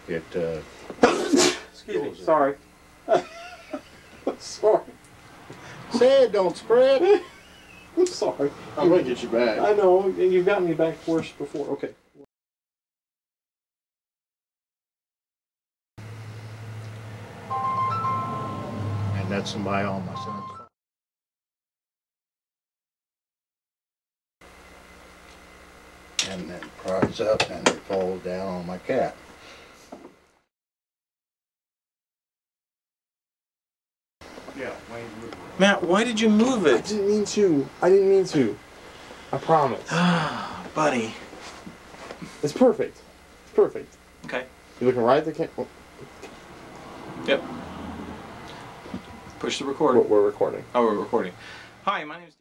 it excuse me, sorry. Sorry. Say it don't spread. I'm sorry. I'm going to get you back. I know, you've gotten me back worse before. Okay. And that's by all my son's. And then pries up and it falls down on my cat. Yeah, Matt, why did you move I it? didn't mean to. I didn't mean to. I promise. Buddy. It's perfect. It's perfect. Okay. You looking right at the camera? Yep. Push the record. We're recording. Oh, we're recording. Hi, my name is